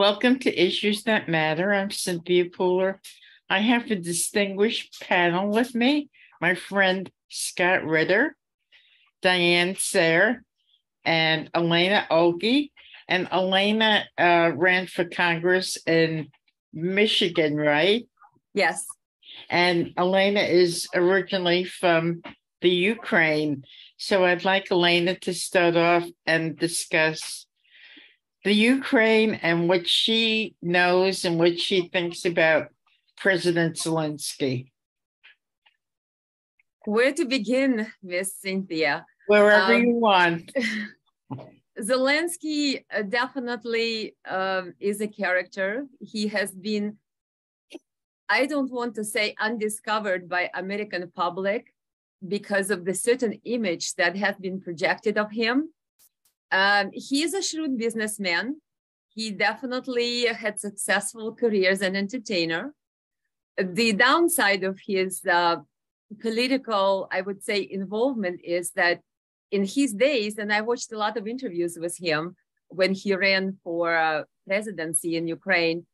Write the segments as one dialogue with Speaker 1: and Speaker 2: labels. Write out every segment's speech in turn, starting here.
Speaker 1: Welcome to Issues That Matter. I'm Cynthia Pooler. I have a distinguished panel with me, my friend Scott Ritter, Diane Sare, and Elena OELKE. And Elena ran for Congress in Michigan, right?
Speaker 2: Yes.
Speaker 1: And Elena is originally from the Ukraine. So I'd like Elena to start off and discuss the Ukraine and what she knows and what she thinks about President Zelensky.
Speaker 2: Where to begin, Miss Cynthia?
Speaker 1: Wherever you want.
Speaker 2: Zelensky definitely is a character. He has been, I don't want to say undiscovered by American public because of the certain image that has been projected of him. He is a shrewd businessman. He definitely had successful careers as an entertainer. The downside of his political, I would say, involvement is that in his days, and I watched a lot of interviews with him when he ran for presidency in Ukraine,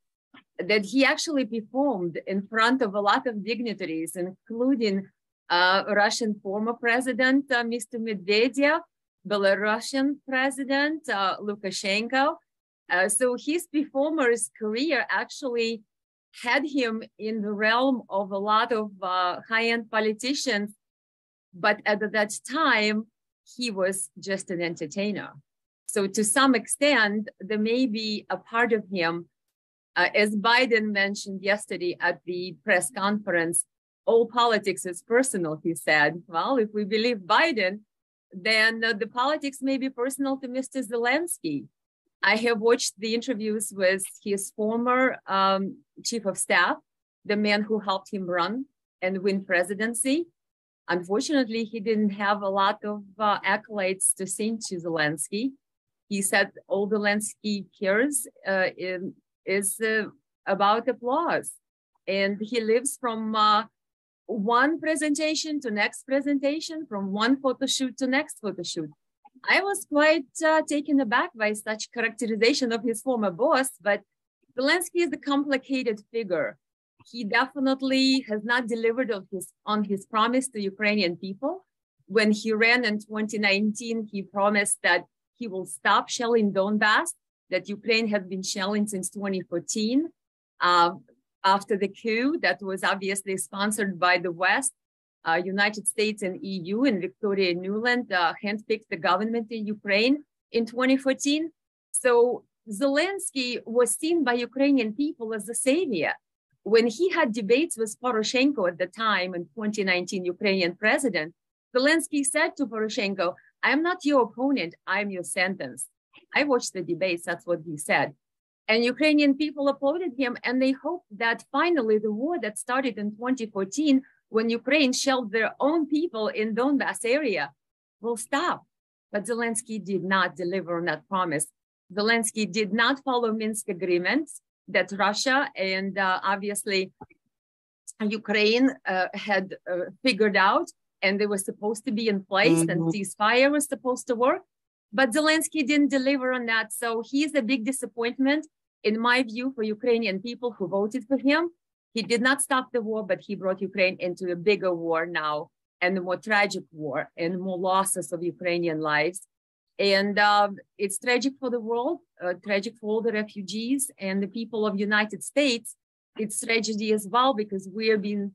Speaker 2: that he actually performed in front of a lot of dignitaries, including Russian former president, Mr. Medvedev, Belarusian president, Lukashenko. So his performer's career actually had him in the realm of a lot of high-end politicians, but at that time, he was just an entertainer. So to some extent, there may be a part of him, as Biden mentioned yesterday at the press conference, all politics is personal, he said. Well, if we believe Biden, then the politics may be personal to Mr. Zelensky. I have watched the interviews with his former chief of staff, the man who helped him run and win presidency. Unfortunately, he didn't have a lot of accolades to sing to Zelensky. He said all Zelensky cares is about applause. And he lives from one presentation to next presentation, from one photo shoot to next photo shoot. I was quite taken aback by such characterization of his former boss, but Zelensky is a complicated figure. He definitely has not delivered on his promise to Ukrainian people. When he ran in 2019, he promised that he will stop shelling Donbass, that Ukraine had been shelling since 2014. After the coup that was obviously sponsored by the West, United States and EU, and Victoria Nuland handpicked the government in Ukraine in 2014. So Zelensky was seen by Ukrainian people as a savior. When he had debates with Poroshenko at the time, in 2019 Ukrainian president, Zelensky said to Poroshenko, "I am not your opponent, I'm your sentence." I watched the debates, that's what he said. And Ukrainian people applauded him, and they hoped that finally the war that started in 2014, when Ukraine shelled their own people in Donbass area, will stop. But Zelensky did not deliver on that promise. Zelensky did not follow Minsk agreements that Russia and obviously Ukraine had figured out, and they were supposed to be in place, and ceasefire was supposed to work. But Zelensky didn't deliver on that. So he's a big disappointment, in my view, for Ukrainian people who voted for him. He did not stop the war, but he brought Ukraine into a bigger war now, and a more tragic war, and more losses of Ukrainian lives. And it's tragic for the world, tragic for all the refugees and the people of United States. It's tragedy as well, because we're being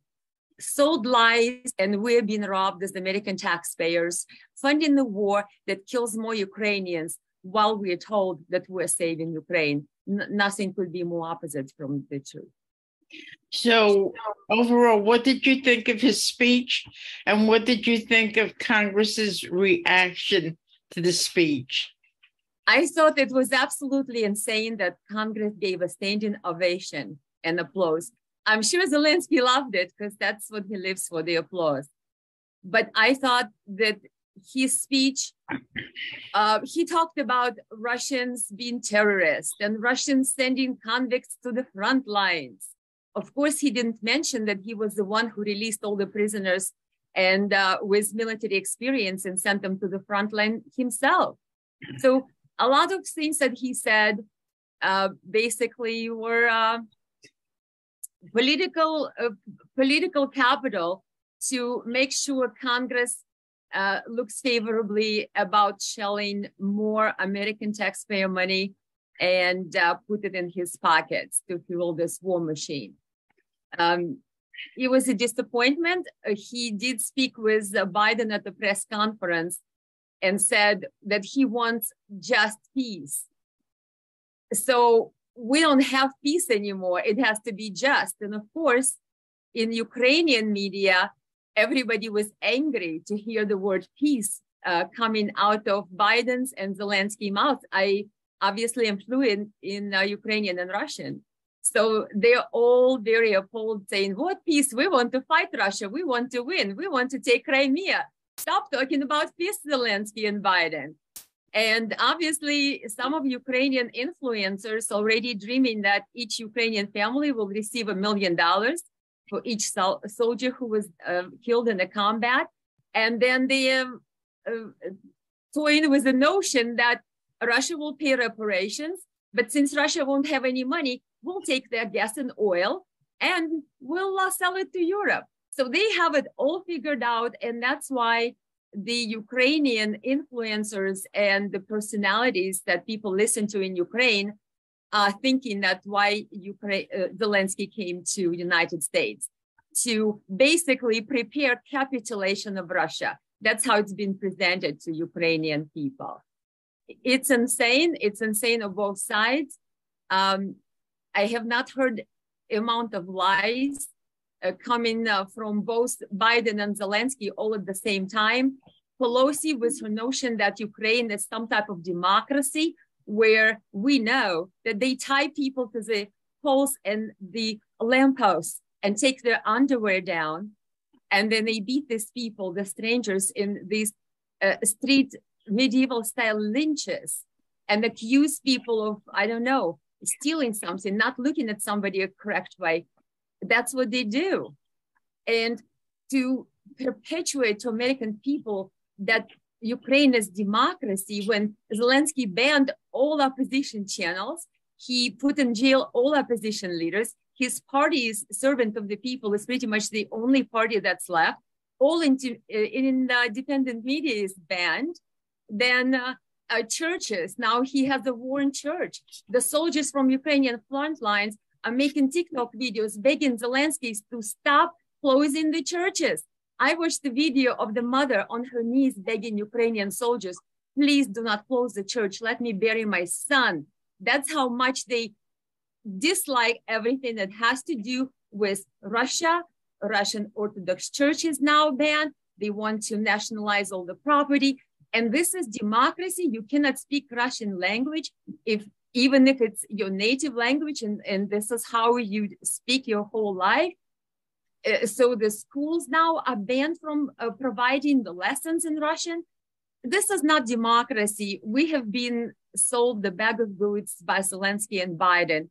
Speaker 2: sold lies and we're being robbed as American taxpayers, funding the war that kills more Ukrainians while we're told that we're saving Ukraine. Nothing could be more opposite from the truth.
Speaker 1: So overall, what did you think of his speech? And what did you think of Congress's reaction to the speech?
Speaker 2: I thought it was absolutely insane that Congress gave a standing ovation and applause. I'm sure Zelensky loved it because that's what he lives for, the applause. But I thought that his speech, he talked about Russians being terrorists and Russians sending convicts to the front lines. Of course, he didn't mention that he was the one who released all the prisoners and with military experience and sent them to the front line himself. So a lot of things that he said basically were political capital to make sure Congress looks favorably about shelling more American taxpayer money and put it in his pockets to fuel this war machine. It was a disappointment. He did speak with Biden at the press conference and said that he wants just peace. So we don't have peace anymore. It has to be just. And of course, in Ukrainian media, everybody was angry to hear the word peace coming out of Biden's and Zelensky's mouth. I obviously am fluent in Ukrainian and Russian. So they're all very appalled, saying, what peace? We want to fight Russia. We want to win. We want to take Crimea. Stop talking about peace, Zelensky and Biden. And obviously, some of Ukrainian influencers already dreaming that each Ukrainian family will receive $1 million for each soldier who was killed in the combat. And then they toying with the notion that Russia will pay reparations, but since Russia won't have any money, we'll take their gas and oil and we'll sell it to Europe. So they have it all figured out. And that's why the Ukrainian influencers and the personalities that people listen to in Ukraine are thinking that why Zelensky came to United States to basically prepare capitulation of Russia. That's how it's been presented to Ukrainian people. It's insane. It's insane on both sides. I have not heard amount of lies coming from both Biden and Zelensky all at the same time. Pelosi with her notion that Ukraine is some type of democracy where we know that they tie people to the poles and the lampposts and take their underwear down. And then they beat these people, the strangers, in these street medieval style lynches and accuse people of, I don't know, stealing something, not looking at somebody a correct way. That's what they do. And to perpetuate to American people that Ukraine is democracy, when Zelensky banned all opposition channels, he put in jail all opposition leaders. His party's servant of the people is pretty much the only party that's left. All independent media is banned. Then churches, now he has a war in church. The soldiers from Ukrainian front lines are making TikTok videos begging Zelensky to stop closing the churches. I watched the video of the mother on her knees begging Ukrainian soldiers, please do not close the church. Let me bury my son. That's how much they dislike everything that has to do with Russia. Russian Orthodox Church is now banned. They want to nationalize all the property. And this is democracy. You cannot speak Russian language even if it's your native language, and this is how you speak your whole life. So the schools now are banned from providing the lessons in Russian. This is not democracy. We have been sold the bag of goods by Zelensky and Biden.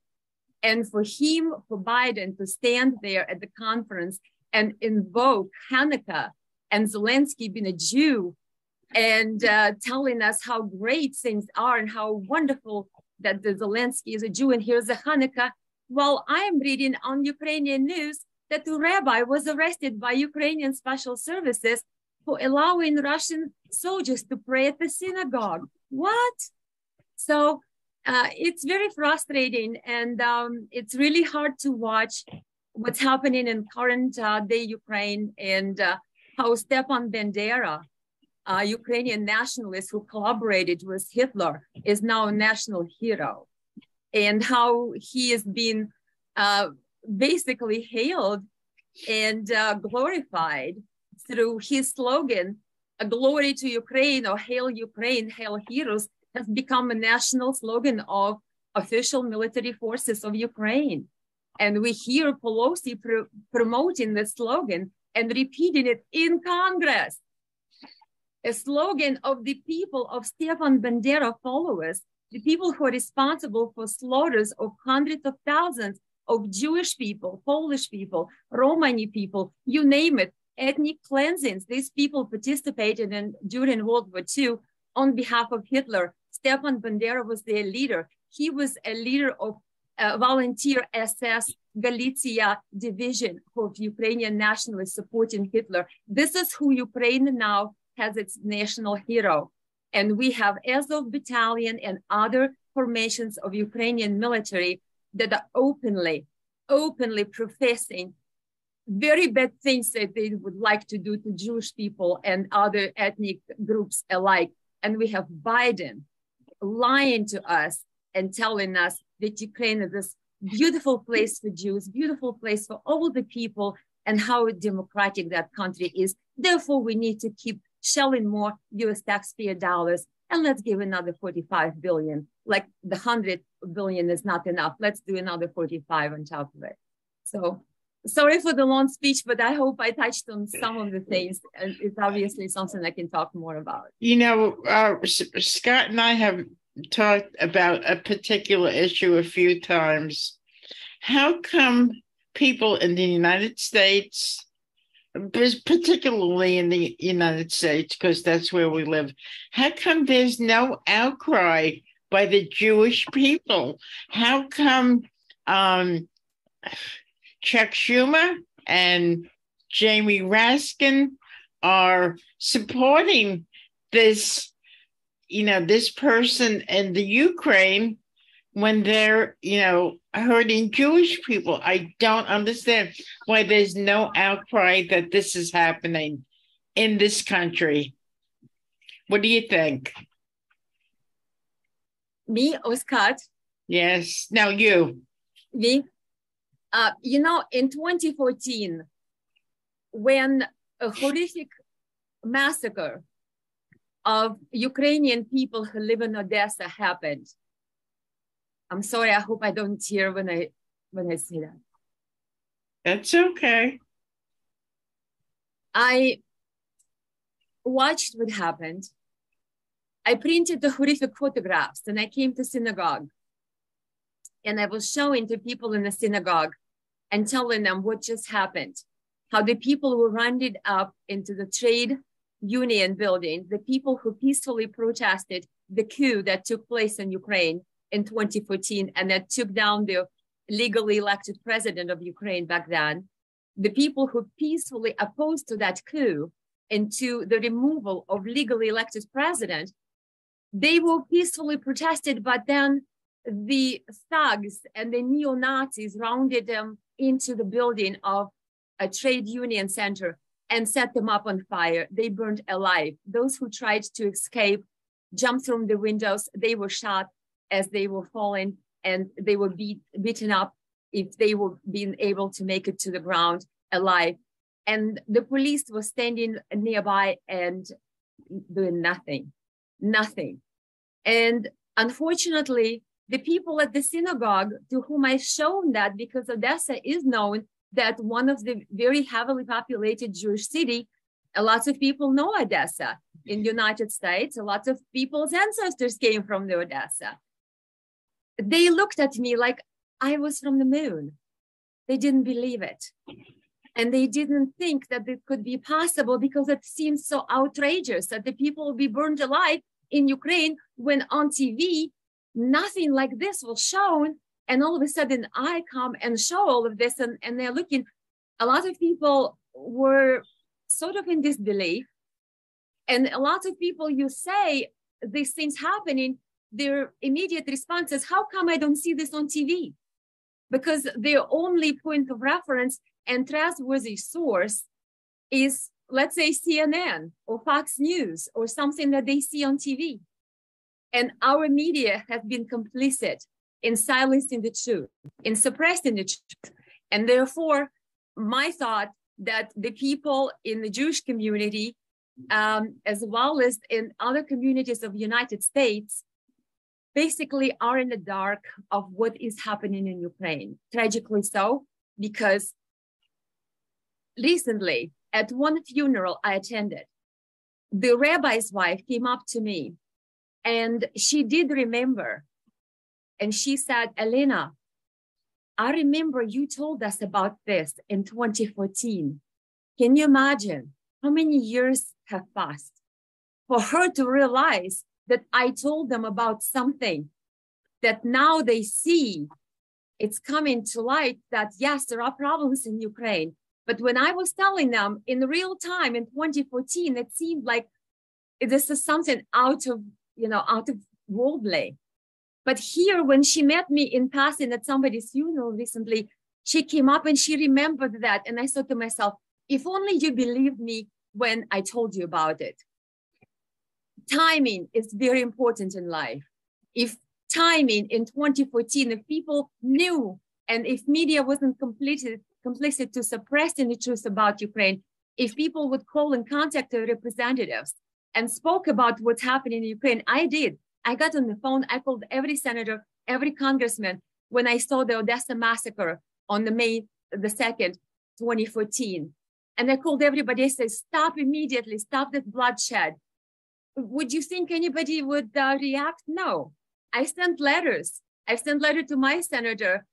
Speaker 2: And for Biden to stand there at the conference and invoke Hanukkah, and Zelensky being a Jew, and telling us how great things are and how wonderful that the Zelensky is a Jew and here's a Hanukkah. Well, I am reading on Ukrainian news that the rabbi was arrested by Ukrainian special services for allowing Russian soldiers to pray at the synagogue. What? So it's very frustrating, and it's really hard to watch what's happening in current day Ukraine, and how Stepan Bandera, a Ukrainian nationalist who collaborated with Hitler, is now a national hero, and how he is being basically hailed and glorified through his slogan, "A glory to Ukraine," or "Hail Ukraine, hail heroes," has become a national slogan of official military forces of Ukraine. And we hear Pelosi promoting the slogan and repeating it in Congress. A slogan of the people of Stepan Bandera followers, the people who are responsible for slaughters of hundreds of thousands of Jewish people, Polish people, Romani people, you name it, ethnic cleansings. These people participated in during World War II on behalf of Hitler, Stepan Bandera was their leader. He was a leader of volunteer SS Galicia division of Ukrainian nationalists supporting Hitler. This is who Ukraine now has its national hero. And we have Azov battalion and other formations of Ukrainian military that are openly professing very bad things that they would like to do to Jewish people and other ethnic groups alike. And we have Biden lying to us and telling us that Ukraine is this beautiful place for Jews, beautiful place for all the people, and how democratic that country is. Therefore, we need to keep shelling more US taxpayer dollars, and let's give another 45 billion. Like the 100 billion is not enough. Let's do another 45 on top of it. So sorry for the long speech, but I hope I touched on some of the things. And it's obviously something I can talk more about.
Speaker 1: You know, Scott and I have talked about a particular issue a few times. How come people in the United States, particularly in the United States, because that's where we live, how come there's no outcry by the Jewish people? How come Chuck Schumer and Jamie Raskin are supporting this, this person in the Ukraine when they're, hurting Jewish people? I don't understand why there's no outcry that this is happening in this country. What do you think?
Speaker 2: Me or Scott?
Speaker 1: Yes. Now you.
Speaker 2: Me? In 2014, when a horrific massacre of Ukrainian people who live in Odessa happened, I'm sorry, I hope I don't tear when I say that.
Speaker 1: That's okay.
Speaker 2: I watched what happened. I printed the horrific photographs and I came to synagogue. And I was showing to people in the synagogue and telling them what just happened, how the people were rounded up into the trade union building, the people who peacefully protested the coup that took place in Ukraine in 2014 and that took down the legally elected president of Ukraine back then, the people who peacefully opposed to that coup and to the removal of legally elected president, they were peacefully protested, but then the thugs and the neo-Nazis rounded them into the building of a trade union center and set them up on fire. They burned alive. Those who tried to escape jumped from the windows. They were shot as they were falling, and they were beaten up if they were being able to make it to the ground alive. And the police was standing nearby and doing nothing. And unfortunately, the people at the synagogue to whom I've shown that, because Odessa is known that one of the very heavily populated Jewish city, lots of people know Odessa. In the United States, a lot of people's ancestors came from the Odessa. They looked at me like I was from the moon. They didn't believe it. And they didn't think that it could be possible because it seems so outrageous that the people will be burned alive in Ukraine when on TV, nothing like this was shown. And all of a sudden I come and show all of this and they're looking. A lot of people were sort of in disbelief. And a lot of people, you say these things happening, their immediate response is, how come I don't see this on TV? Because their only point of reference and trustworthy source is, let's say, CNN or Fox News or something that they see on TV. And our media has been complicit in silencing the truth, in suppressing the truth. And therefore, my thought that the people in the Jewish community, as well as in other communities of the United States, basically are in the dark of what is happening in Ukraine. Tragically so, because recently at one funeral I attended, the rabbi's wife came up to me and she did remember. And she said, Elena, I remember you told us about this in 2014. Can you imagine how many years have passed for her to realize that I told them about something that now they see it's coming to light that yes, there are problems in Ukraine. But when I was telling them in real time in 2014, it seemed like this is something out of worldly. But here, when she met me in passing at somebody's funeral recently, she came up and she remembered that. And I thought to myself, if only you believed me when I told you about it. Timing is very important in life. If timing in 2014, if people knew and if media wasn't complicit to suppressing the truth about Ukraine, if people would call and contact their representatives and spoke about what's happening in Ukraine, I did. I got on the phone, I called every senator, every congressman when I saw the Odessa massacre on the May the 2nd, 2014. And I called everybody, I said, stop immediately, stop that bloodshed. Would you think anybody would react? No. I sent letters. I sent letter to my senator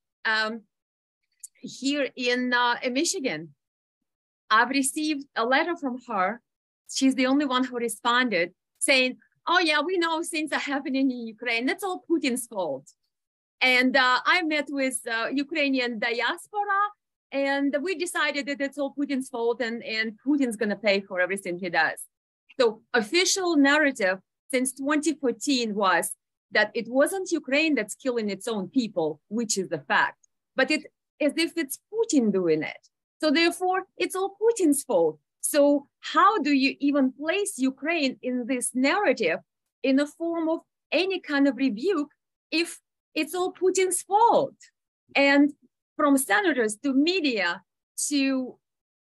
Speaker 2: here in Michigan. I've received a letter from her. She's the only one who responded saying, oh yeah, we know things are happening in Ukraine. That's all Putin's fault. And I met with Ukrainian diaspora and we decided that it's all Putin's fault and Putin's gonna pay for everything he does. So official narrative since 2014 was that it wasn't Ukraine that's killing its own people, which is the fact, but it as if it's Putin doing it. So therefore, it's all Putin's fault. So how do you even place Ukraine in this narrative in the form of any kind of rebuke if it's all Putin's fault? And from senators to media to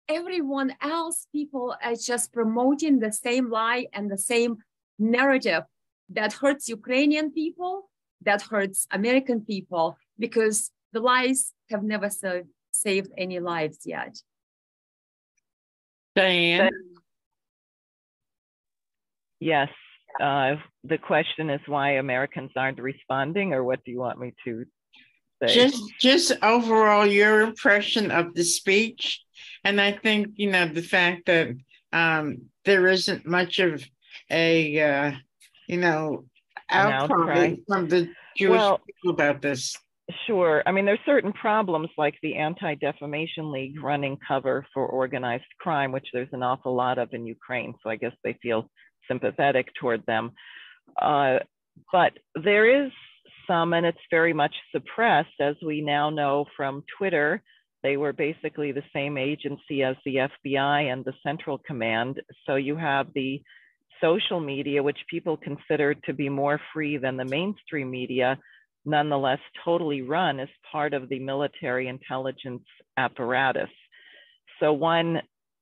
Speaker 2: everyone else, people are just promoting the same lie and the same narrative that hurts Ukrainian people, that hurts American people, because the lies have never saved any lives yet.
Speaker 1: Diane?
Speaker 3: Yes. The question is why Americans aren't responding, or what do you want me to say?
Speaker 1: Just overall, your impression of the speech. And I think, the fact that there isn't much of a, outcry from the Jewish people about this.
Speaker 3: Sure. I mean, there's certain problems like the Anti-Defamation League running cover for organized crime, which there's an awful lot of in Ukraine. So I guess they feel sympathetic toward them. But there is some, and it's very much suppressed, as we now know from Twitter. They were basically the same agency as the FBI and the Central Command. So you have the social media, which people consider to be more free than the mainstream media, nonetheless totally run as part of the military intelligence apparatus. So one,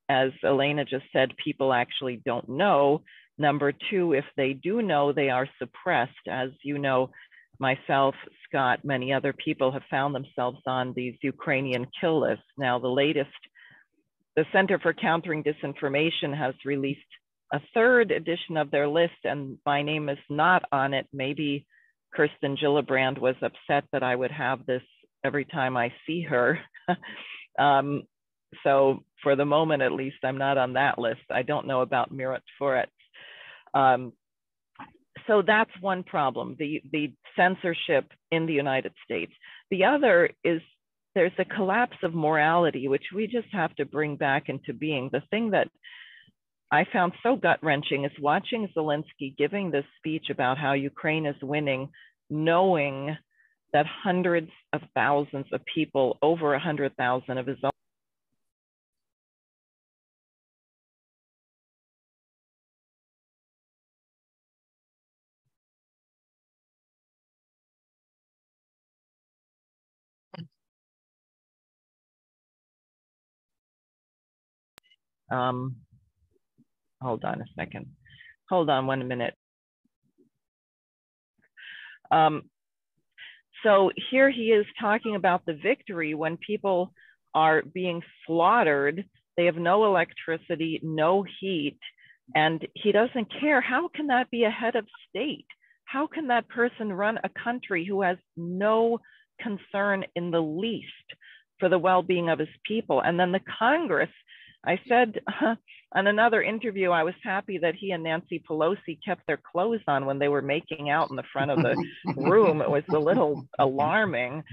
Speaker 3: as Elena just said, people actually don't know. Number two, if they do know, they are suppressed. As you know, myself, Scott, many other people have found themselves on these Ukrainian kill lists. Now, the latest, the Center for Countering Disinformation has released a third edition of their list, and my name is not on it. Maybe Kirsten Gillibrand was upset that I would have this every time I see her. So for the moment, at least, I'm not on that list. I don't know about Mirat Foretz. So that's one problem, the censorship in the United States. The other is there's a collapse of morality, which we just have to bring back into being. The thing that I found so gut-wrenching is watching Zelensky giving this speech about how Ukraine is winning, knowing that hundreds of thousands of people, over 100,000 of his own hold on a second. Hold on 1 minute. So here he is talking about the victory when people are being slaughtered. They have no electricity, no heat, and he doesn't care. How can that be a head of state? How can that person run a country who has no concern in the least for the well-being of his people? And then the Congress I said on another interview, I was happy that he and Nancy Pelosi kept their clothes on when they were making out in the front of the room. It was a little alarming.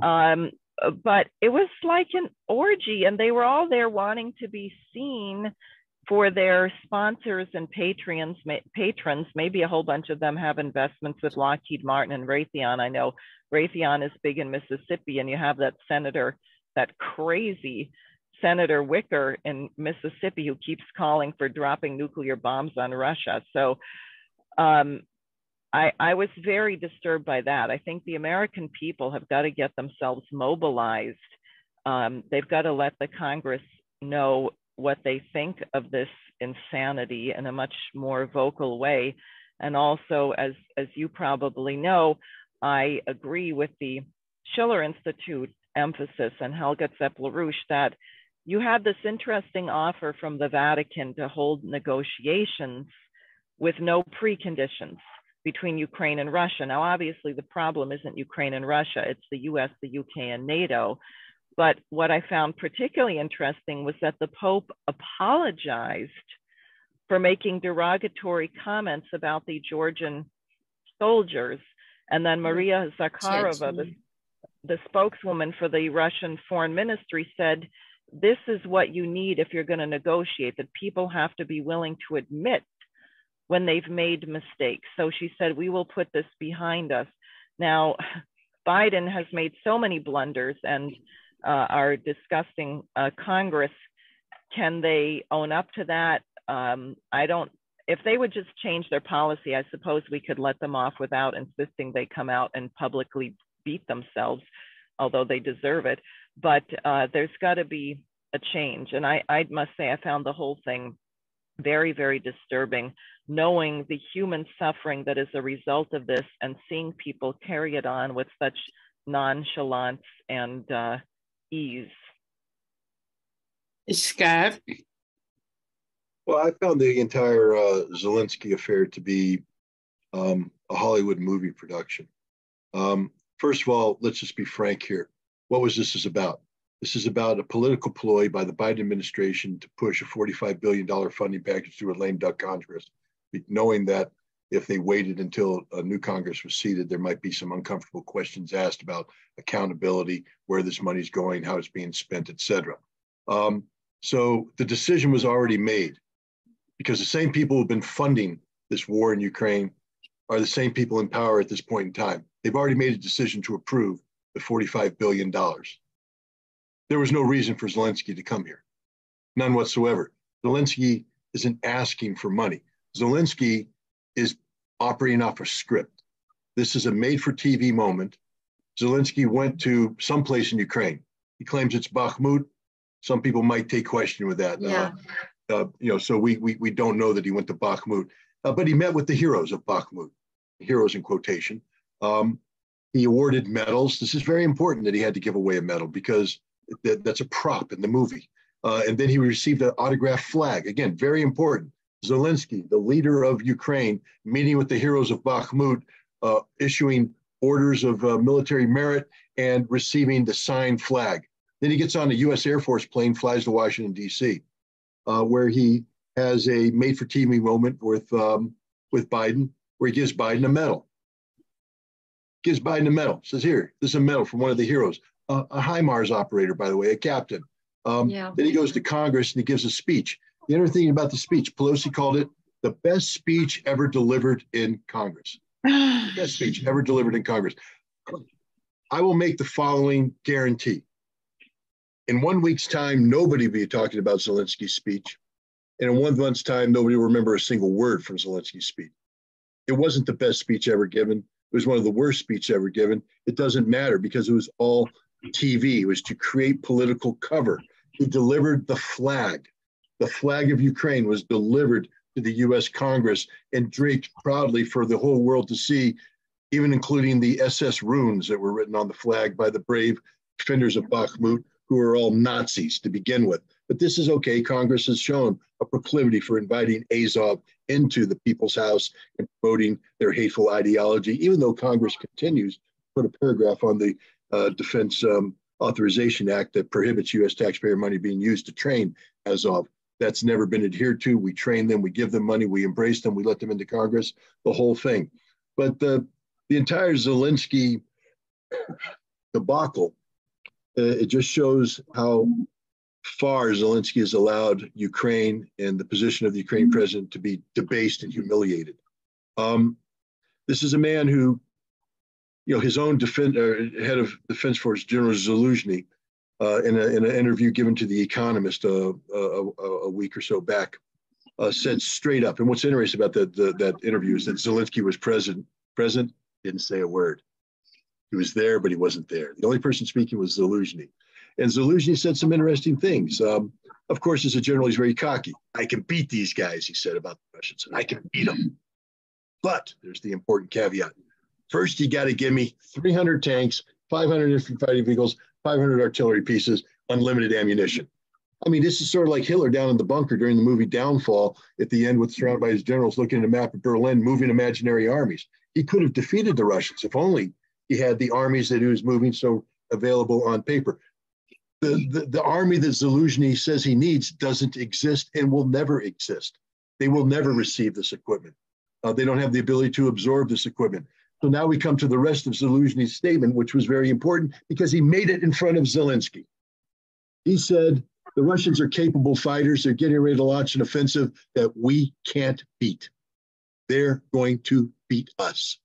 Speaker 3: But it was like an orgy, and they were all there wanting to be seen for their sponsors and patrons. Maybe a whole bunch of them have investments with Lockheed Martin and Raytheon. I know Raytheon is big in Mississippi, and you have that senator, that crazy Senator Wicker in Mississippi, who keeps calling for dropping nuclear bombs on Russia. So I was very disturbed by that. I think the American people have got to get themselves mobilized. They've got to let the Congress know what they think of this insanity in a much more vocal way. And also, as you probably know, I agree with the Schiller Institute emphasis and Helga Zepp-LaRouche that you had this interesting offer from the Vatican to hold negotiations with no preconditions between Ukraine and Russia. Now, obviously, the problem isn't Ukraine and Russia, it's the US, the UK, and NATO. But what I found particularly interesting was that the Pope apologized for making derogatory comments about the Georgian soldiers. And then Maria Zakharova, the spokeswoman for the Russian Foreign Ministry, said, this is what you need if you're going to negotiate, that people have to be willing to admit when they've made mistakes. So she said, we will put this behind us. Now, Biden has made so many blunders and are discussing Congress. Can they own up to that? If they would just change their policy, I suppose we could let them off without insisting they come out and publicly beat themselves, although they deserve it. But there's got to be a change. And I must say, I found the whole thing very, very disturbing, knowing the human suffering that is a result of this and seeing people carry it on with such nonchalance and ease.
Speaker 1: Scott?
Speaker 4: Well, I found the entire Zelensky affair to be a Hollywood movie production. First of all, let's just be frank here. What was this about? This is about a political ploy by the Biden administration to push a $45 billion funding package through a lame duck Congress, knowing that if they waited until a new Congress was seated, there might be some uncomfortable questions asked about accountability, where this money's going, how it's being spent, et cetera. So the decision was already made, because the same people who've been funding this war in Ukraine are the same people in power at this point in time. They've already made a decision to approve the $45 billion. There was no reason for Zelensky to come here, none whatsoever. Zelensky isn't asking for money. Zelensky is operating off a script. This is a made-for-TV moment. Zelensky went to someplace in Ukraine. He claims it's Bakhmut. Some people might take question with that.
Speaker 2: Yeah.
Speaker 4: So we don't know that he went to Bakhmut, but he met with the heroes of Bakhmut, heroes in quotation. He awarded medals. This is very important that he had to give away a medal, because that's a prop in the movie. And then he received an autographed flag. Again, very important. Zelensky, the leader of Ukraine, meeting with the heroes of Bakhmut, issuing orders of military merit and receiving the signed flag. Then he gets on a U.S. Air Force plane, flies to Washington, D.C., where he has a made-for-TV moment with Biden, where he gives Biden a medal. Gives Biden a medal. Says, here, this is a medal from one of the heroes. A HIMARS operator, by the way, a captain. Then he goes to Congress and he gives a speech. The other thing about the speech, Pelosi called it the best speech ever delivered in Congress. The best speech ever delivered in Congress. I will make the following guarantee. In 1 week's time, nobody will be talking about Zelensky's speech. And in 1 month's time, nobody will remember a single word from Zelensky's speech. It wasn't the best speech ever given. It was one of the worst speeches ever given. It doesn't matter, because it was all TV. It was to create political cover. He delivered the flag. The flag of Ukraine was delivered to the U.S. Congress and draped proudly for the whole world to see, even including the SS runes that were written on the flag by the brave defenders of Bakhmut, who are all Nazis to begin with. But this is okay. Congress has shown a proclivity for inviting Azov into the people's house and promoting their hateful ideology, even though Congress continues to put a paragraph on the defense Authorization Act that prohibits U.S. taxpayer money being used to train Azov. That's never been adhered to. We train them, we give them money, we embrace them, we let them into Congress, the whole thing. But the entire Zelensky debacle, it just shows how far Zelensky has allowed Ukraine and the position of the Ukrainian president to be debased and humiliated. This is a man who, his own head of Defense Force, General Zelensky, in an interview given to The Economist a week or so back, said straight up, and what's interesting about that interview is that Zelensky was present, didn't say a word. He was there, but he wasn't there. The only person speaking was Zelensky. And Zelensky said some interesting things. Of course, as a general, he's very cocky. I can beat these guys, he said about the Russians. I can beat them. But there's the important caveat. First, you got to give me 300 tanks, 500 infantry fighting vehicles, 500 artillery pieces, unlimited ammunition. I mean, this is sort of like Hitler down in the bunker during the movie Downfall at the end with surrounded by his generals looking at a map of Berlin, moving imaginary armies. He could have defeated the Russians if only he had the armies that he was moving so available on paper. The army that Zelensky says he needs doesn't exist and will never exist. They will never receive this equipment. They don't have the ability to absorb this equipment. So now we come to the rest of Zelensky's statement, which was very important because he made it in front of Zelensky. He said, the Russians are capable fighters. They're getting ready to launch an offensive that we can't beat. They're going to beat us.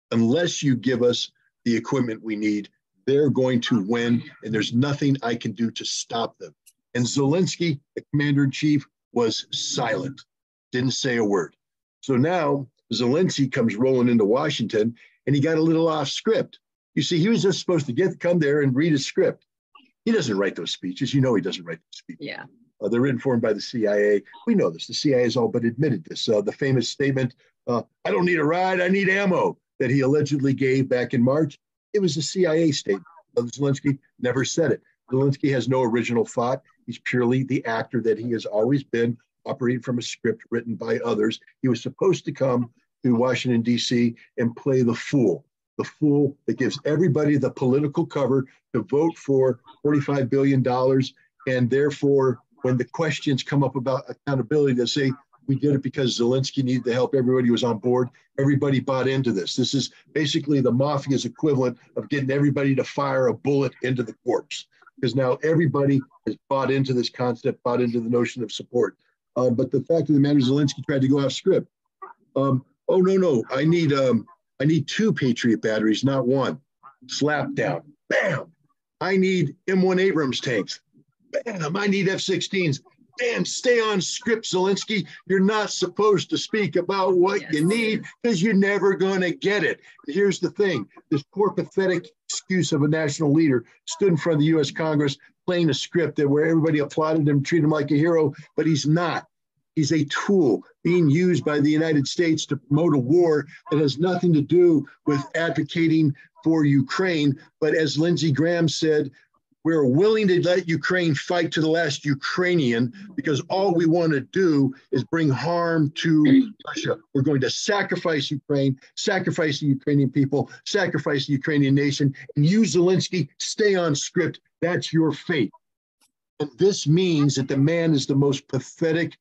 Speaker 4: Unless you give us the equipment we need, they're going to win, and there's nothing I can do to stop them. And Zelensky, the commander-in-chief, was silent, didn't say a word. So now Zelensky comes rolling into Washington, and he got a little off script. You see, he was just supposed to come there and read a script. He doesn't write those speeches. You know he doesn't write those speeches.
Speaker 2: Yeah.
Speaker 4: They're written for him by the CIA. We know this. The CIA has all but admitted this. The famous statement, I don't need a ride, I need ammo, that he allegedly gave back in March. It was a CIA statement. Zelensky never said it. Zelensky has no original thought. He's purely the actor that he has always been, operating from a script written by others. He was supposed to come to Washington, D.C. and play the fool that gives everybody the political cover to vote for $45 billion. And therefore, when the questions come up about accountability, they say, we did it because Zelensky needed the help. Everybody was on board. Everybody bought into this. This is basically the mafia's equivalent of getting everybody to fire a bullet into the corpse, because now everybody has bought into this concept, bought into the notion of support. But the fact of the matter is Zelensky tried to go off script. Oh, no, I need 2 Patriot batteries, not 1. Slap down. Bam. I need M1 Abrams tanks. Bam. I need F-16s. Bam. Stay on script, Zelensky. You're not supposed to speak about what you need because you're never going to get it. Here's the thing. This poor, pathetic excuse of a national leader stood in front of the U.S. Congress playing a script where everybody applauded him, treated him like a hero, but he's not. He's a tool being used by the United States to promote a war that has nothing to do with advocating for Ukraine. But as Lindsey Graham said, we're willing to let Ukraine fight to the last Ukrainian because all we want to do is bring harm to Russia. We're going to sacrifice Ukraine, sacrifice the Ukrainian people, sacrifice the Ukrainian nation, and you, Zelensky, stay on script. That's your fate. And this means that the man is the most pathetic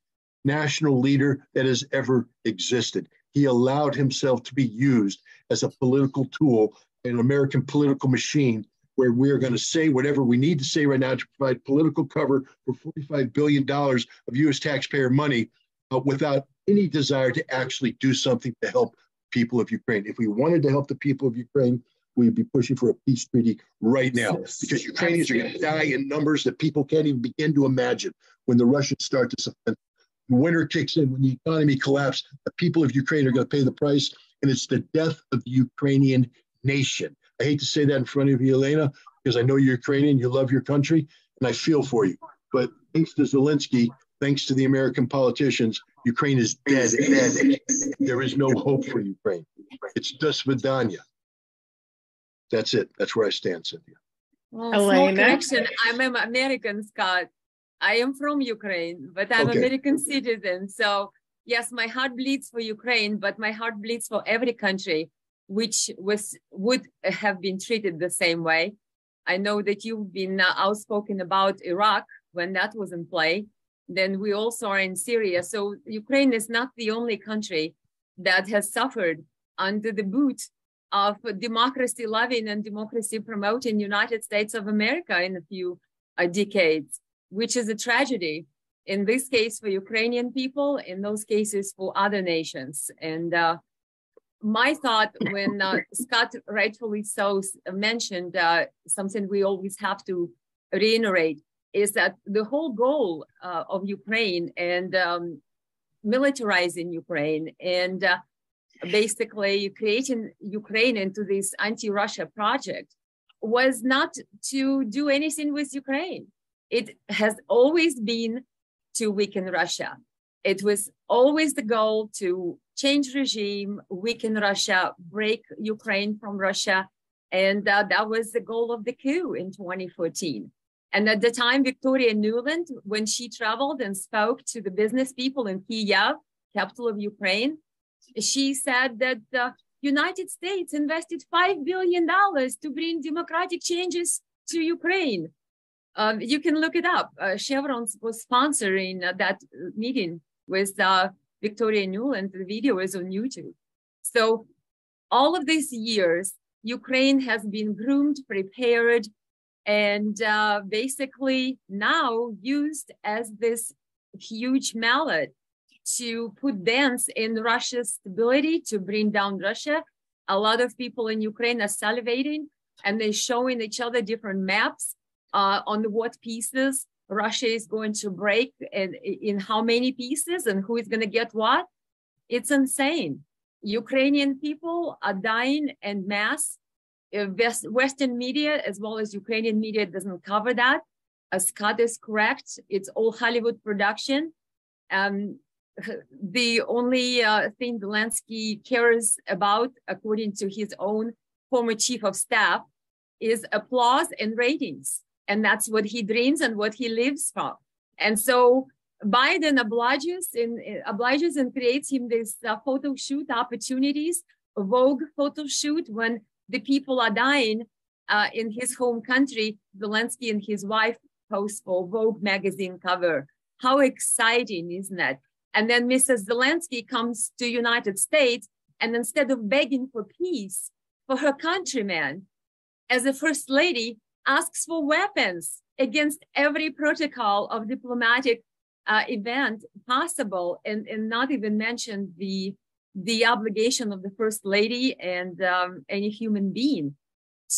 Speaker 4: national leader that has ever existed. He allowed himself to be used as a political tool in an American political machine where we're going to say whatever we need to say right now to provide political cover for $45 billion of U.S. taxpayer money without any desire to actually do something to help people of Ukraine. If we wanted to help the people of Ukraine, we'd be pushing for a peace treaty right now because Ukrainians are going to die in numbers that people can't even begin to imagine when the Russians start this offensive. When winter kicks in, when the economy collapses, the people of Ukraine are going to pay the price, and it's the death of the Ukrainian nation. I hate to say that in front of you, Elena, because I know you're Ukrainian, you love your country, and I feel for you. But thanks to Zelensky, thanks to the American politicians, Ukraine is dead. There is no hope for Ukraine. It's do svidaniya. That's it. That's where I stand, Cynthia.
Speaker 2: Well, small correction. I'm an American, Scott. I am from Ukraine, but I'm American citizen. So yes, my heart bleeds for Ukraine, but my heart bleeds for every country which would have been treated the same way. I know that you've been outspoken about Iraq when that was in play. Then we also are in Syria. So Ukraine is not the only country that has suffered under the boot of democracy-loving and democracy-promoting United States of America in a few decades, which is a tragedy. In this case for Ukrainian people, in those cases for other nations. And my thought when Scott rightfully so mentioned something we always have to reiterate is that the whole goal of Ukraine and militarizing Ukraine and basically creating Ukraine into this anti-Russia project was not to do anything with Ukraine. It has always been to weaken Russia. It was always the goal to change regime, weaken Russia, break Ukraine from Russia. And that was the goal of the coup in 2014. And at the time, Victoria Nuland, when she traveled and spoke to the business people in Kyiv, capital of Ukraine, she said that the United States invested $5 billion to bring democratic changes to Ukraine. You can look it up. Chevron was sponsoring that meeting with Victoria Nuland. The video is on YouTube. So all of these years, Ukraine has been groomed, prepared, and basically now used as this huge mallet to put dents in Russia's stability, to bring down Russia. A lot of people in Ukraine are salivating, and they're showing each other different maps on what pieces Russia is going to break and in how many pieces and who is going to get what. It's insane. Ukrainian people are dying en masse. Western media, as well as Ukrainian media, doesn't cover that. Scott is correct. It's all Hollywood production. The only thing Zelensky cares about, according to his own former chief of staff, is applause and ratings. And that's what he dreams and what he lives for. And so Biden obliges and creates him this photo shoot opportunities, a Vogue photo shoot when the people are dying in his home country. Zelensky and his wife post for Vogue magazine cover. How exciting, isn't that? And then Mrs. Zelensky comes to United States, and instead of begging for peace for her countrymen, as a first lady, asks for weapons against every protocol of diplomatic event possible, and not even mention the obligation of the first lady and any human being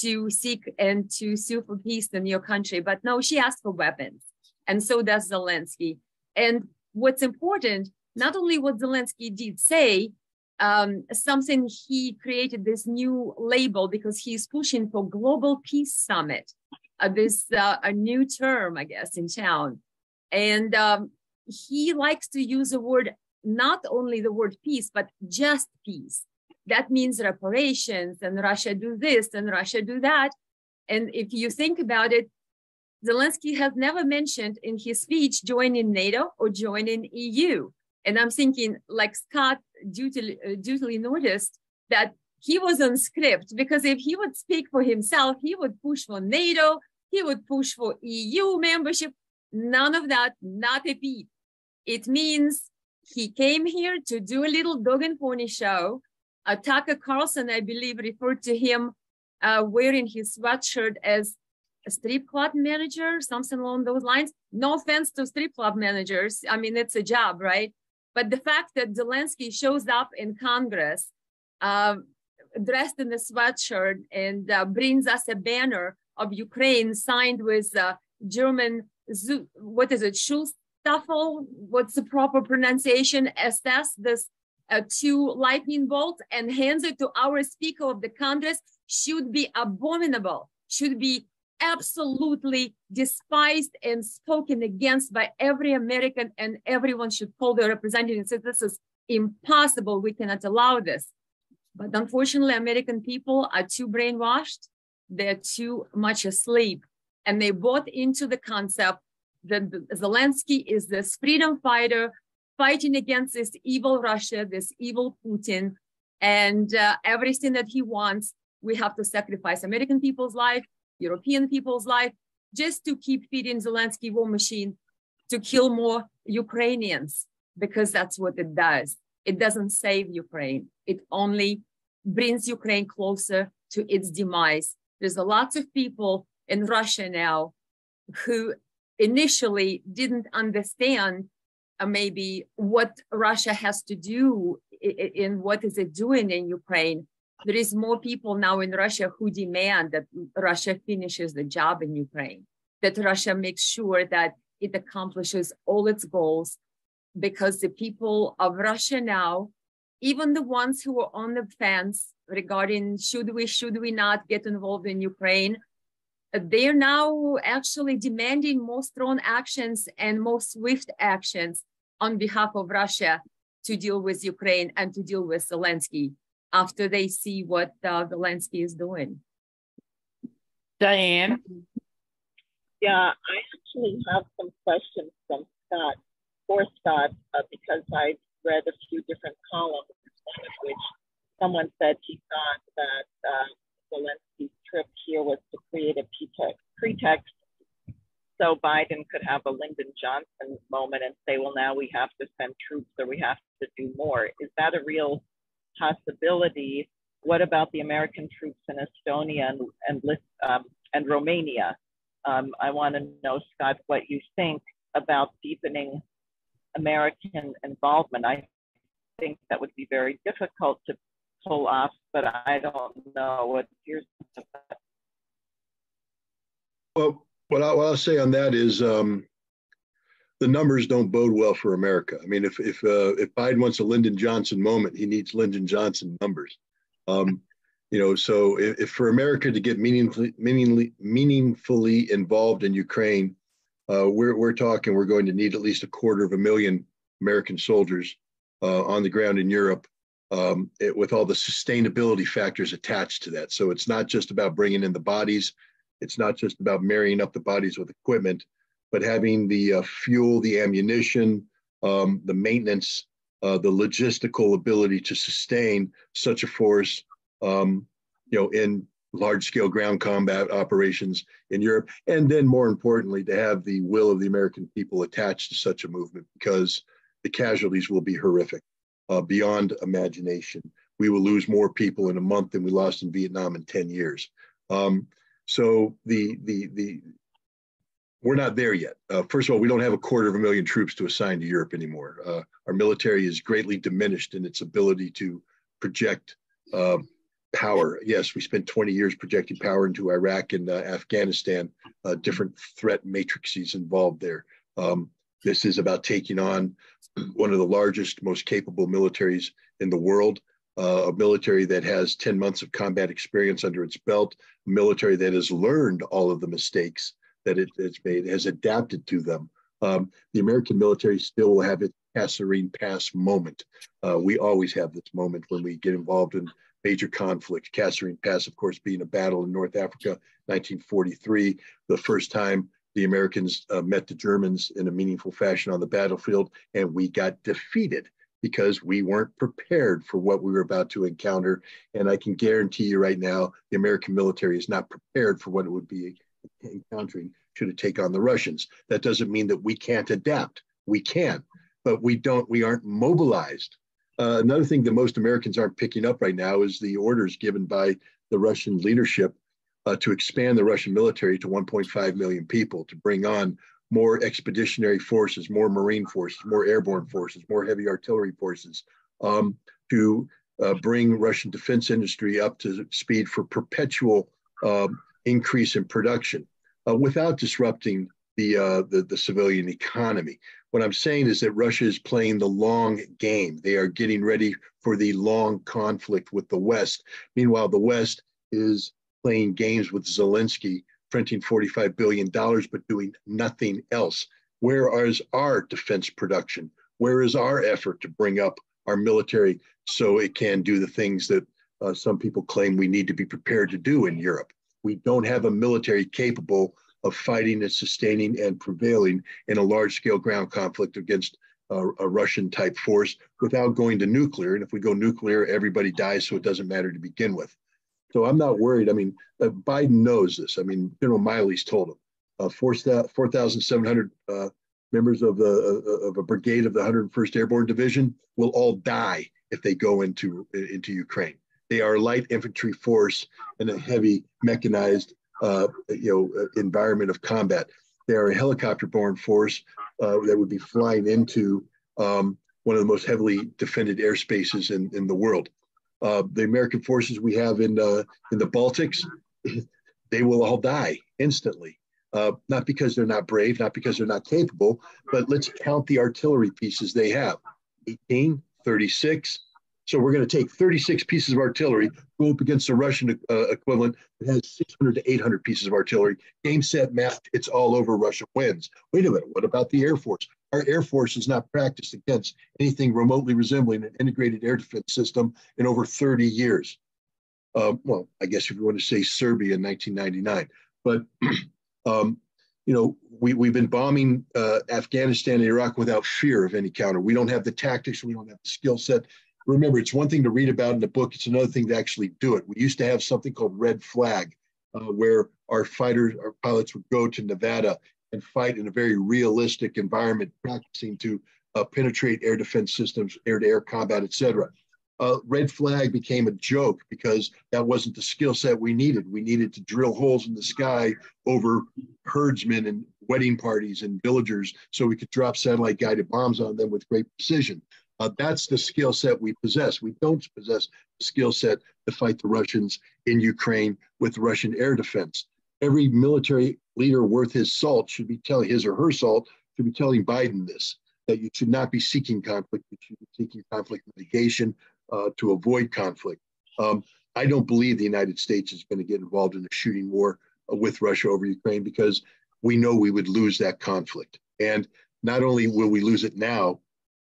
Speaker 2: to seek and to sue for peace in your country. But no, she asked for weapons, and so does Zelensky. And what's important, not only what Zelensky did say, something he created this new label because he's pushing for Global Peace Summit, a new term, I guess, in town. And he likes to use a word, not only the word peace, but just peace. That means reparations, and Russia do this and Russia do that. And if you think about it, Zelensky has never mentioned in his speech joining NATO or joining EU. And I'm thinking, like Scott dutifully noticed, that he was on script, because if he would speak for himself, he would push for NATO, he would push for EU membership. None of that, not a peep. It means he came here to do a little dog and pony show. Tucker Carlson, I believe, referred to him wearing his sweatshirt as a strip club manager, something along those lines. No offense to strip club managers. I mean, it's a job, right? But the fact that Zelensky shows up in Congress dressed in a sweatshirt and brings us a banner of Ukraine signed with German, what is it, Schulstaffel? What's the proper pronunciation? SS, this 2 lightning bolts, and hands it to our Speaker of the Congress, should be abominable, should be absolutely despised and spoken against by every American, and everyone should call their representative and say, this is impossible, we cannot allow this. But unfortunately, American people are too brainwashed, they're too much asleep, and they bought into the concept that Zelensky is this freedom fighter fighting against this evil Russia, this evil Putin, and everything that he wants, we have to sacrifice American people's life, European people's life, just to keep feeding Zelensky war machine, to kill more Ukrainians, because that's what it does. It doesn't save Ukraine. It only brings Ukraine closer to its demise. There's a lot of people in Russia now who initially didn't understand maybe what Russia has to do and what is it doing in Ukraine. There is more people now in Russia who demand that Russia finishes the job in Ukraine, that Russia makes sure that it accomplishes all its goals, because the people of Russia now, even the ones who are on the fence regarding should we not get involved in Ukraine, they're now actually demanding more strong actions and more swift actions on behalf of Russia to deal with Ukraine and to deal with Zelensky after they see what Zelensky is doing.
Speaker 1: Diane?
Speaker 3: Yeah, I actually have some questions from Scott, because I read a few different columns, one of which someone said he thought that Zelensky's trip here was to create a pretext so Biden could have a Lyndon Johnson moment and say, well, now we have to send troops or we have to do more. Is that a real possibility? What about the American troops in Estonia and Romania? I want to know, Scott, what you think about deepening American involvement. I think that would be very difficult to pull off, but I don't know what your sense of that.
Speaker 4: Well, what I'll say on that is the numbers don't bode well for America. I mean, if Biden wants a Lyndon Johnson moment, he needs Lyndon Johnson numbers. So if for America to get meaningfully involved in Ukraine, we're talking we're going to need at least 250,000 American soldiers on the ground in Europe, with all the sustainability factors attached to that. So it's not just about bringing in the bodies. It's not just about marrying up the bodies with equipment, but having the fuel, the ammunition, the maintenance, the logistical ability to sustain such a force, in large-scale ground combat operations in Europe, and then more importantly, to have the will of the American people attached to such a movement, because the casualties will be horrific, beyond imagination. We will lose more people in a month than we lost in Vietnam in 10 years. So we're not there yet. First of all, we don't have 250,000 troops to assign to Europe anymore. Our military is greatly diminished in its ability to project power. Yes, we spent 20 years projecting power into Iraq and Afghanistan, different threat matrices involved there. This is about taking on one of the largest, most capable militaries in the world, a military that has 10 months of combat experience under its belt, a military that has learned all of the mistakes that it's made, has adapted to them. The American military still will have its Kasserine Pass moment. We always have this moment when we get involved in major conflict. Kasserine Pass, of course, being a battle in North Africa, 1943, the first time the Americans met the Germans in a meaningful fashion on the battlefield, and we got defeated because we weren't prepared for what we were about to encounter. And I can guarantee you right now, the American military is not prepared for what it would be encountering should it take on the Russians. That doesn't mean that we can't adapt. We can, but we aren't mobilized. Another thing that most Americans aren't picking up right now is the orders given by the Russian leadership to expand the Russian military to 1.5 million people, to bring on more expeditionary forces, more Marine forces, more airborne forces, more heavy artillery forces, to bring Russian defense industry up to speed for perpetual increase in production without disrupting the civilian economy. What I'm saying is that Russia is playing the long game. They are getting ready for the long conflict with the West. Meanwhile, the West is playing games with Zelensky, printing $45 billion, but doing nothing else. Where is our defense production? Where is our effort to bring up our military so it can do the things that some people claim we need to be prepared to do in Europe? We don't have a military capable of fighting and sustaining and prevailing in a large-scale ground conflict against a Russian-type force without going to nuclear. And if we go nuclear, everybody dies, so it doesn't matter to begin with. So I'm not worried. I mean, Biden knows this. I mean, General Miley's told him. 4,700 members of a brigade of the 101st Airborne Division will all die if they go into Ukraine. They are a light infantry force in a heavy mechanized environment of combat. They are a helicopter-borne force that would be flying into one of the most heavily defended airspaces in the world. The American forces we have in the Baltics, they will all die instantly. Not because they're not brave, not because they're not capable, but let's count the artillery pieces they have. 18, 36. So we're going to take 36 pieces of artillery, go up against the Russian equivalent that has 600 to 800 pieces of artillery. Game, set, match, it's all over. Russia wins. Wait a minute, what about the Air Force? Our Air Force has not practiced against anything remotely resembling an integrated air defense system in over 30 years. Well, I guess if you want to say Serbia in 1999. But, we've been bombing Afghanistan and Iraq without fear of any counter. We don't have the tactics. We don't have the skill set. Remember, it's one thing to read about in the book. It's another thing to actually do it. We used to have something called Red Flag, where our pilots would go to Nevada and fight in a very realistic environment, practicing to penetrate air defense systems, air-to-air combat, etc. Red Flag became a joke because that wasn't the skill set we needed. We needed to drill holes in the sky over herdsmen and wedding parties and villagers so we could drop satellite-guided bombs on them with great precision. That's the skill set we possess. We don't possess the skill set to fight the Russians in Ukraine with Russian air defense. Every military leader worth his salt should be telling his or her salt should be telling Biden this, that you should not be seeking conflict. You should be seeking conflict mitigation to avoid conflict. I don't believe the United States is going to get involved in a shooting war with Russia over Ukraine because we know we would lose that conflict. And not only will we lose it now,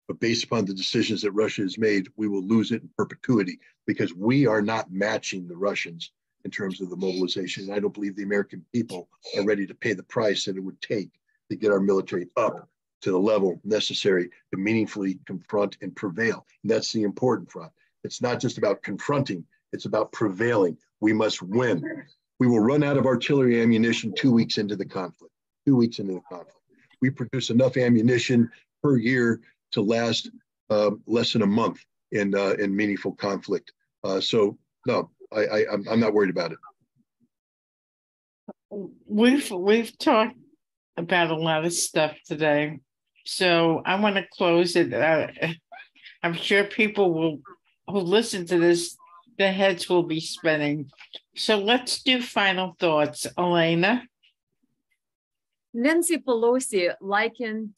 Speaker 4: but based upon the decisions that Russia has made, we will lose it in perpetuity because we are not matching the Russians in terms of the mobilization. And I don't believe the American people are ready to pay the price that it would take to get our military up to the level necessary to meaningfully confront and prevail. And that's the important front. It's not just about confronting, it's about prevailing. We must win. We will run out of artillery ammunition 2 weeks into the conflict. 2 weeks into the conflict. We produce enough ammunition per year to last less than a month in meaningful conflict. So no, I'm not worried about it.
Speaker 1: We've talked about a lot of stuff today, so I want to close it. I'm sure people who listen to this, their heads will be spinning. So let's do final thoughts, Elena.
Speaker 2: Nancy Pelosi likened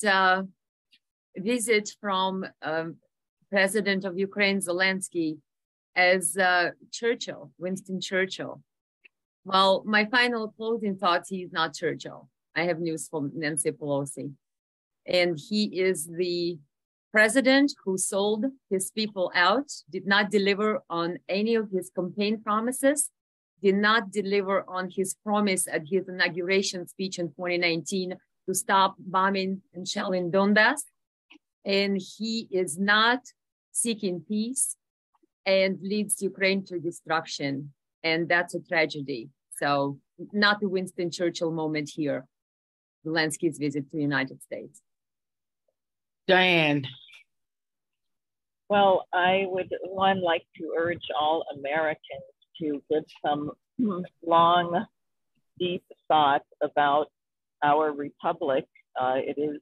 Speaker 2: visit from President of Ukraine, Zelensky, as Churchill, Winston Churchill. Well, my final closing thoughts, he is not Churchill. I have news from Nancy Pelosi. And he is the president who sold his people out, did not deliver on any of his campaign promises, did not deliver on his promise at his inauguration speech in 2019 to stop bombing and shelling Donbass. And he is not seeking peace and leads Ukraine to destruction. And that's a tragedy. So not the Winston Churchill moment here, Zelensky's visit to the United States.
Speaker 1: Diane.
Speaker 3: Well, I would, like to urge all Americans to give some long, deep thought about our republic. It is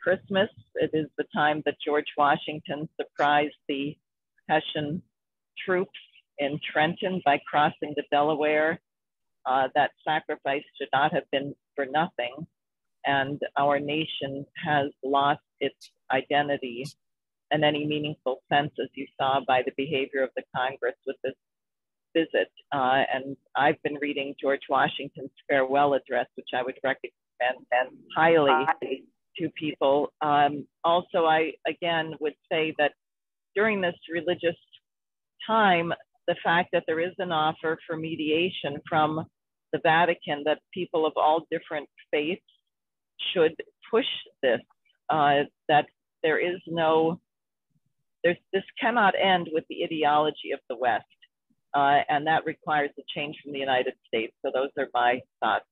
Speaker 3: Christmas. It is the time that George Washington surprised the Hessian troops in Trenton by crossing the Delaware. That sacrifice should not have been for nothing. And our nation has lost its identity in any meaningful sense, as you saw by the behavior of the Congress with this visit. And I've been reading George Washington's farewell address, which I would recommend highly to people. Also, I again would say that during this religious time, the fact that there is an offer for mediation from the Vatican, that people of all different faiths should push this, that there is no, this cannot end with the ideology of the West. and that requires a change from the United States. So those are my thoughts.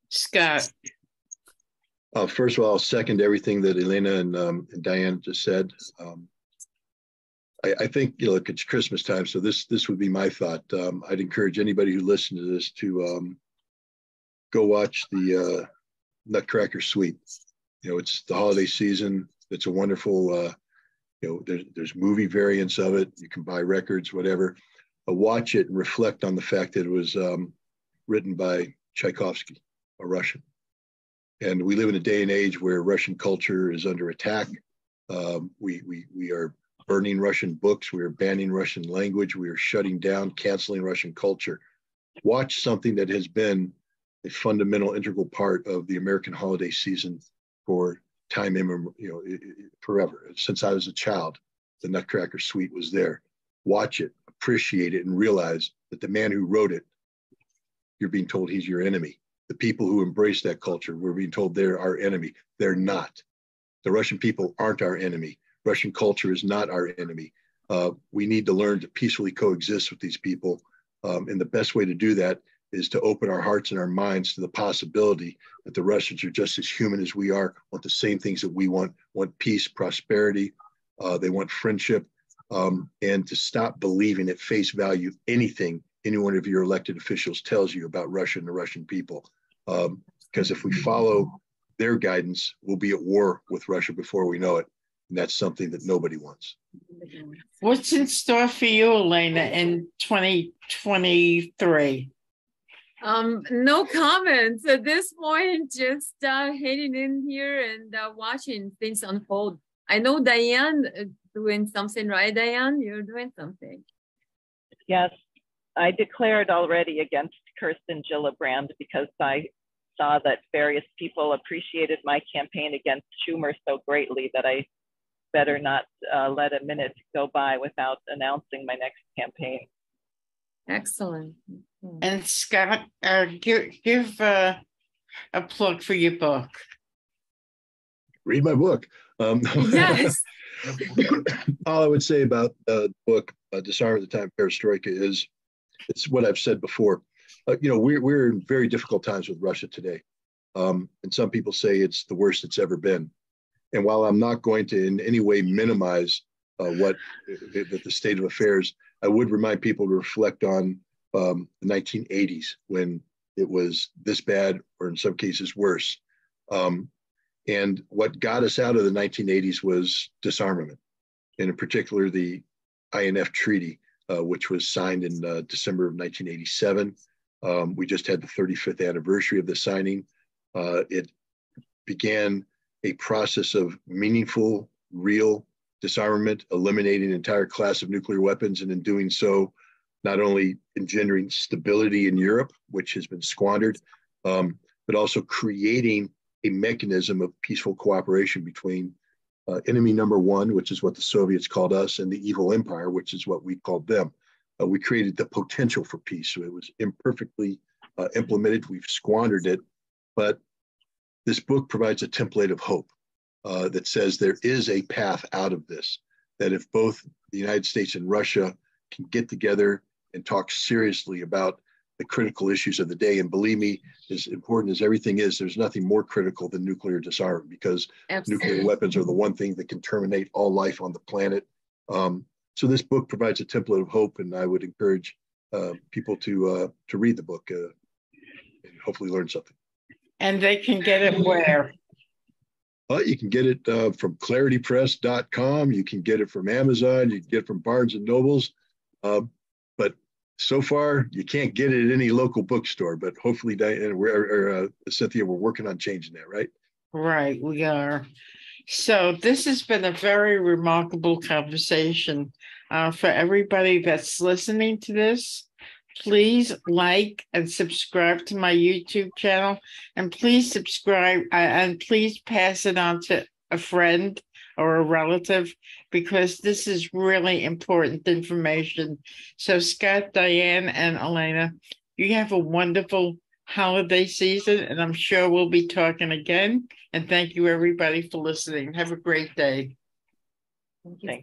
Speaker 1: Scott.
Speaker 4: First of all, I'll second everything that Elena and Diane just said. I think, look, it's Christmas time, so this would be my thought. I'd encourage anybody who listens to this to go watch the Nutcracker Suite. It's the holiday season. It's a wonderful, there's movie variants of it. You can buy records, whatever. Watch it and reflect on the fact that it was written by Tchaikovsky, a Russian. And we live in a day and age where Russian culture is under attack. We are burning Russian books. We are banning Russian language. We are shutting down, canceling Russian culture. Watch something that has been a fundamental, integral part of the American holiday season for time, forever. Since I was a child, the Nutcracker Suite was there. Watch it, appreciate it, and realize that the man who wrote it, you're being told he's your enemy. The people who embrace that culture, we're being told they're our enemy. They're not. The Russian people aren't our enemy. Russian culture is not our enemy. We need to learn to peacefully coexist with these people. And the best way to do that is to open our hearts and our minds to the possibility that the Russians are just as human as we are, want the same things that we want peace, prosperity, they want friendship, and to stop believing at face value anything any one of your elected officials tells you about Russia and the Russian people. Because if we follow their guidance, we'll be at war with Russia before we know it. And that's something that nobody wants.
Speaker 1: What's in store for you, Elena, in 2023?
Speaker 2: No comments at this point, just heading in here and watching things unfold. I know Diane doing something, right, Diane? You're doing something.
Speaker 3: Yes, I declared already against Kirsten Gillibrand because I saw that various people appreciated my campaign against Schumer so greatly that I better not let a minute go by without announcing my next campaign.
Speaker 2: Excellent.
Speaker 1: And Scott, give a plug for your book.
Speaker 4: Read my book.
Speaker 2: Yes.
Speaker 4: All I would say about the book, Disarm at the Time of Perestroika, is it's what I've said before. We're in very difficult times with Russia today. And some people say it's the worst it's ever been. And while I'm not going to in any way minimize the state of affairs, I would remind people to reflect on the 1980s when it was this bad, or in some cases worse. And what got us out of the 1980s was disarmament, and in particular the INF Treaty, which was signed in December of 1987. We just had the 35th anniversary of the signing. It began a process of meaningful, real disarmament, eliminating an entire class of nuclear weapons, and in doing so, not only engendering stability in Europe, which has been squandered, but also creating a mechanism of peaceful cooperation between enemy number one, which is what the Soviets called us, and the evil empire, which is what we called them. We created the potential for peace. So it was imperfectly implemented. We've squandered it, but this book provides a template of hope that says there is a path out of this, that if both the United States and Russia can get together and talk seriously about the critical issues of the day, and believe me, as important as everything is, there's nothing more critical than nuclear disarmament, because nuclear weapons are the one thing that can terminate all life on the planet. So this book provides a template of hope, and I would encourage people to read the book and hopefully learn something.
Speaker 1: And they can get it where?
Speaker 4: You can get it from claritypress.com. You can get it from Amazon. You can get it from Barnes and Nobles. But so far, you can't get it at any local bookstore. But hopefully, Diane, Cynthia, we're working on changing that, right?
Speaker 1: Right, we are. So this has been a very remarkable conversation. For everybody that's listening to this, please like and subscribe to my YouTube channel, and please subscribe and please pass it on to a friend or a relative, because this is really important information. So Scott, Diane, and Elena, you have a wonderful holiday season, and I'm sure we'll be talking again. And thank you, everybody, for listening. Have a great day.
Speaker 3: Thank you.